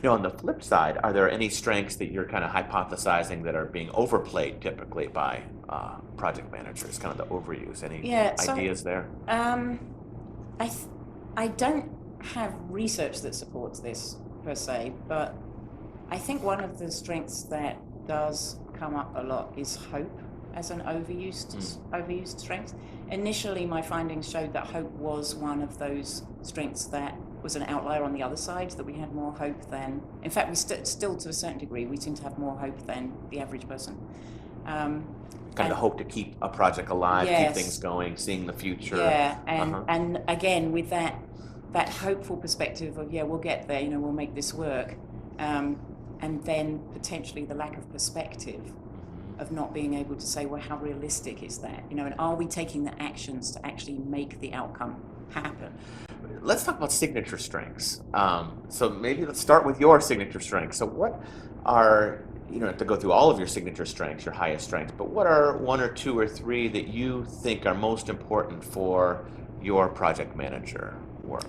On the flip side, are there any strengths that you're kind of hypothesizing that are being overplayed typically by project managers, kind of the overuse? Any Yeah, so ideas there? um, I th- I don't have research that supports this per se, but I think one of the strengths that does come up a lot is hope as an overused strength. Initially, my findings showed that hope was one of those strengths that was an outlier on the other side, that we had more hope than, in fact, we still to a certain degree, we seem to have more hope than the average person. Kind of And the hope to keep a project alive, keep things yes, going, seeing the future. yeah, Uh-huh. and again with that hopeful perspective of, yeah, we'll get there, we'll make this work, and then potentially the lack of perspective of not being able to say, well, how realistic is that, and are we taking the actions to actually make the outcome happen? Let's talk about signature strengths. So maybe let's start with your signature strengths. So what are, you don't have to go through all of your signature strengths, your highest strengths, but what are one or two or three that you think are most important for your project manager work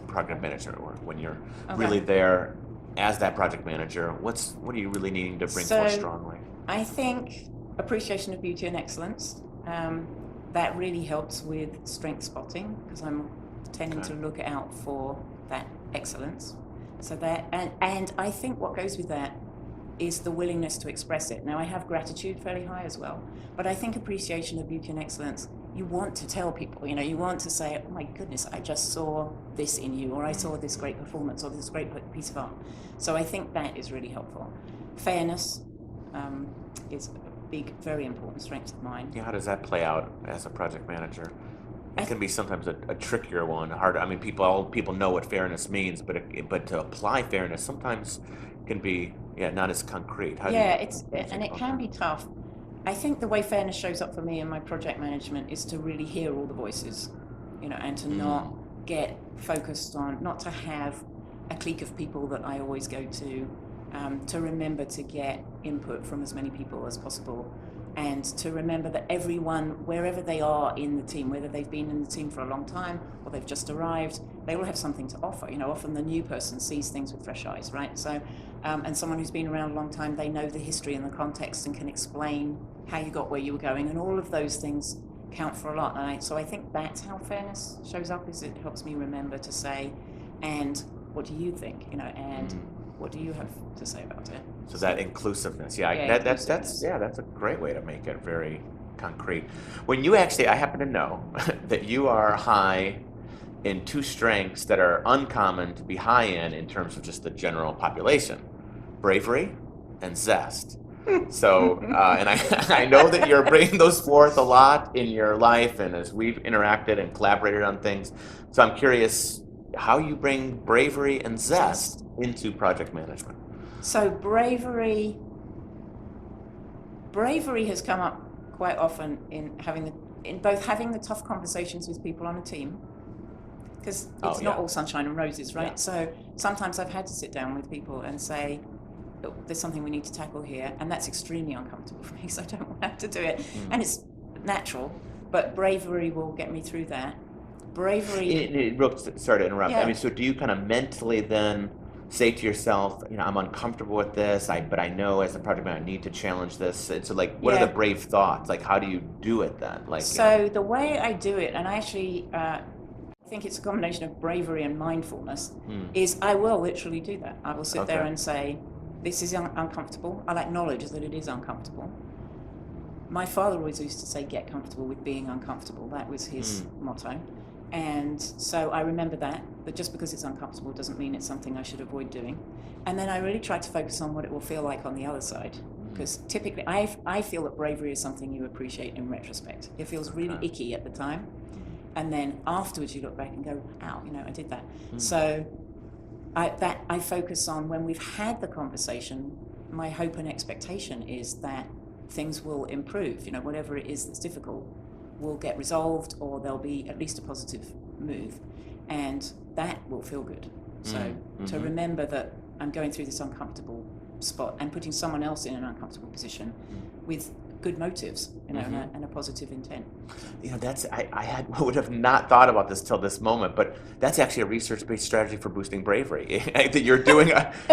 when you're really Okay. there as that project manager? What are you really needing to bring forth So strongly? I think appreciation of beauty and excellence, that really helps with strength spotting, because I'm tending Okay. to look out for that excellence. So that, and I think what goes with that is the willingness to express it. Now, I have gratitude fairly high as well, but I think appreciation of beauty and excellence, you want to tell people, you want to say, oh my goodness, I just saw this in you, or I saw this great performance, or this great piece of art. So I think that is really helpful. Fairness, is a big, very important strength of mine. Yeah, how does that play out as a project manager? I It can be sometimes a trickier one. Hard. I mean, people know what fairness means, but to apply fairness sometimes can be, yeah, not as concrete. Yeah, What do you and think it about can that? be tough. I think the way fairness shows up for me in my project management is to really hear all the voices, and to not Mm. get focused on, not to have a clique of people that I always go to remember to get input from as many people as possible, and to remember that everyone, wherever they are in the team, whether they've been in the team for a long time or they've just arrived, they all have something to offer. Often the new person sees things with fresh eyes, right? So, and someone who's been around a long time, they know the history and the context and can explain how you got where you were going, and all of those things count for a lot. So I think that's how fairness shows up, is it helps me remember to say, and what do you think, and Mm. what do you have to say about it? So that So, inclusiveness, yeah, yeah, that's inclusiveness. yeah, that's a great way to make it very concrete. When you actually, I happen to know that you are high in two strengths that are uncommon to be high in terms of just the general population: bravery and zest. So, and I know that you're bringing those forth a lot in your life, and as we've interacted and collaborated on things. So I'm curious how you bring bravery and Zest. zest into project management. So bravery has come up quite often in both having the tough conversations with people on a team, because Oh it's not yeah, all sunshine and roses, yeah. right? So sometimes I've had to sit down with people and say, "Oh, there's something we need to tackle here," and that's extremely uncomfortable for me, because I don't want to have to do it, and Mm. it's natural, but bravery will get me through that. Bravery, Sorry to interrupt. I yeah, mean, so do you kind of mentally then say to yourself, I'm uncomfortable with this, but I know as a project manager I need to challenge this. And so like, what are the yeah. brave thoughts? Like, how do you do it then? Like, So the way I do it, and I actually think it's a combination of bravery and mindfulness, hmm, is I will literally do that. I will sit there okay. and say, this is uncomfortable. I'll acknowledge that it is uncomfortable. My father always used to say, get comfortable with being uncomfortable. That was his Hmm, motto. And so I remember that just because it's uncomfortable doesn't mean it's something I should avoid doing. And then I really try to focus on what it will feel like on the other side. hmm, Because typically I feel that bravery is something you appreciate in retrospect. It feels really okay. icky at the time. And then afterwards you look back and go, ow, I did that. Hmm, So I focus on, when we've had the conversation, my hope and expectation is that things will improve. Whatever it is that's difficult will get resolved, or there'll be at least a positive move, and that will feel good. hmm, So to hmm, remember that I'm going through this uncomfortable spot and putting someone else in an uncomfortable position hmm. with good motives, and a positive intent. That's I would have not thought about this till this moment, but that's actually a research-based strategy for boosting bravery. That you're doing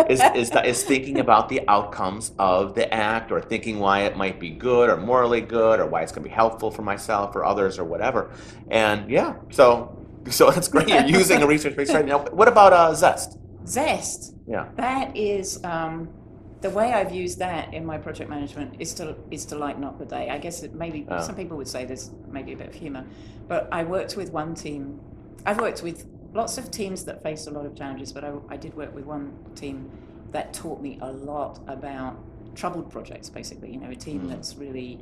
is thinking about the outcomes of the act, or thinking why it might be good or morally good, or why it's going to be helpful for myself or others or whatever. And yeah, so that's great. You're using a research-based strategy. Now, what about Zest? Zest. Yeah. That is the way I've used that in my project management is to lighten up the day. I guess some people would say there's maybe a bit of humor, but I worked with one team. I've worked with lots of teams that faced a lot of challenges, but I did work with one team that taught me a lot about troubled projects, basically, a team that's really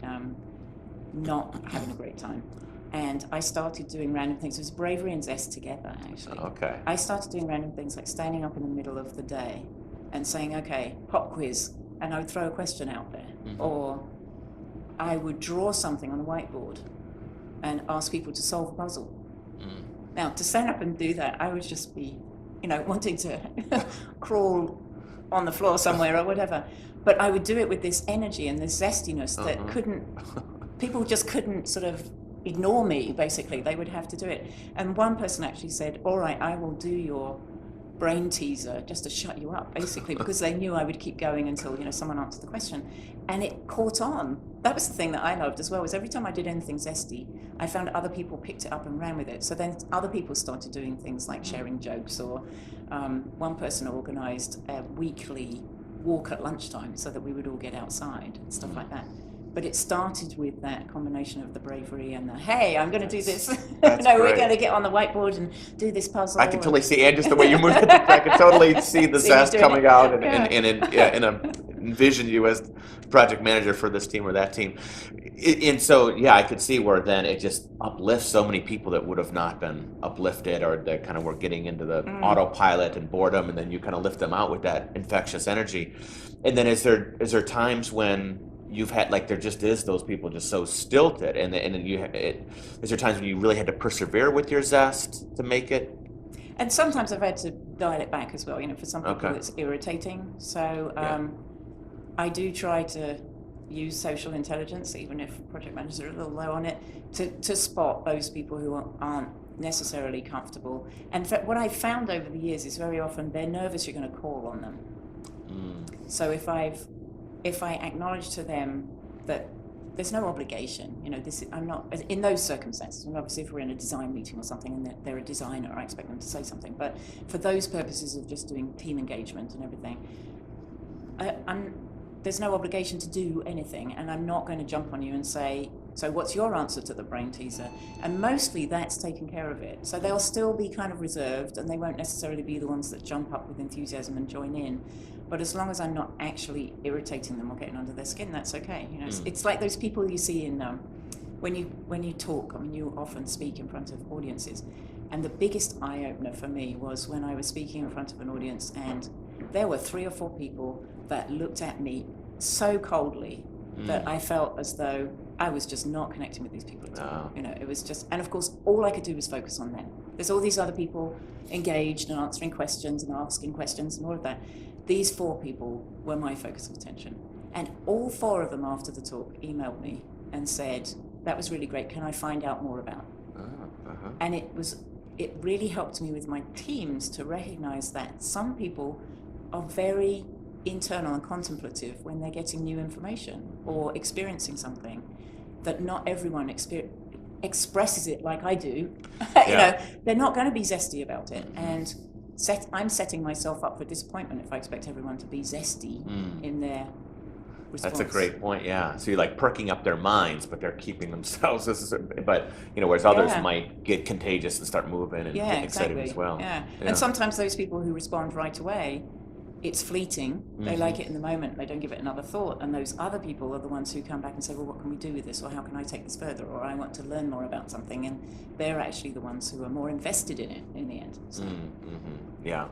not having a great time. And I started doing random things. It was bravery and zest together, actually. Okay. I started doing random things like standing up in the middle of the day and saying, okay, pop quiz, and I would throw a question out there. Or I would draw something on a whiteboard and ask people to solve a puzzle. Now, to stand up and do that, I would just be, wanting to crawl on the floor somewhere or whatever. But I would do it with this energy and this zestiness that people just couldn't sort of ignore me, basically. They would have to do it. And one person actually said, all right, I will do your brain teaser just to shut you up, basically, because they knew I would keep going until someone answered the question. And it caught on. That was the thing that I loved as well, was every time I did anything zesty, I found other people picked it up and ran with it. So then other people started doing things like sharing jokes, or one person organized a weekly walk at lunchtime so that we would all get outside and stuff like that. But it started with that combination of the bravery and the, hey, I'm going to do this. We're going to get on the whiteboard and do this puzzle. I can totally see, and just the way you move it, I can totally see the zest coming out, and envision you as project manager for this team or that team. And so, yeah, I could see where then it just uplifts so many people that would have not been uplifted, or that kind of were getting into the autopilot and boredom, and then you kind of lift them out with that infectious energy. And then is there times when you've had, like, there just is those people just so stilted, and is there times when you really had to persevere with your zest to make it? And sometimes I've had to dial it back as well. For some people it's irritating. So I do try to use social intelligence, even if project managers are a little low on it, to spot those people who aren't necessarily comfortable. And what I've found over the years is very often they're nervous you're going to call on them. So if I acknowledge to them that there's no obligation, I'm not in those circumstances. And obviously, if we're in a design meeting or something and they're a designer, I expect them to say something. But for those purposes of just doing team engagement and everything, there's no obligation to do anything, and I'm not going to jump on you and say, so what's your answer to the brain teaser? And mostly that's taken care of it. So they'll still be kind of reserved, and they won't necessarily be the ones that jump up with enthusiasm and join in. But as long as I'm not actually irritating them or getting under their skin, that's okay. It's like those people you see in when you talk. I mean, you often speak in front of audiences, and the biggest eye opener for me was when I was speaking in front of an audience, and there were 3 or 4 people that looked at me so coldly that I felt as though I was just not connecting with these people at all. It was just, and of course, all I could do was focus on them. There's all these other people engaged and answering questions and asking questions and all of that. These 4 people were my focus of attention. And all 4 of them after the talk emailed me and said, that was really great, can I find out more about it? And it really helped me with my teams to recognize that some people are very internal and contemplative when they're getting new information or experiencing something, that not everyone expresses it like I do. They're not going to be zesty about it. And I'm setting myself up for disappointment if I expect everyone to be zesty in their response. That's a great point, yeah. So you're like perking up their minds, but they're keeping themselves, whereas others might get contagious and start moving and get excited as well. Yeah. And sometimes those people who respond right away, it's fleeting. They like it in the moment. They don't give it another thought. And those other people are the ones who come back and say, well, what can we do with this? Or how can I take this further? Or I want to learn more about something. And they're actually the ones who are more invested in it in the end. So. Yeah.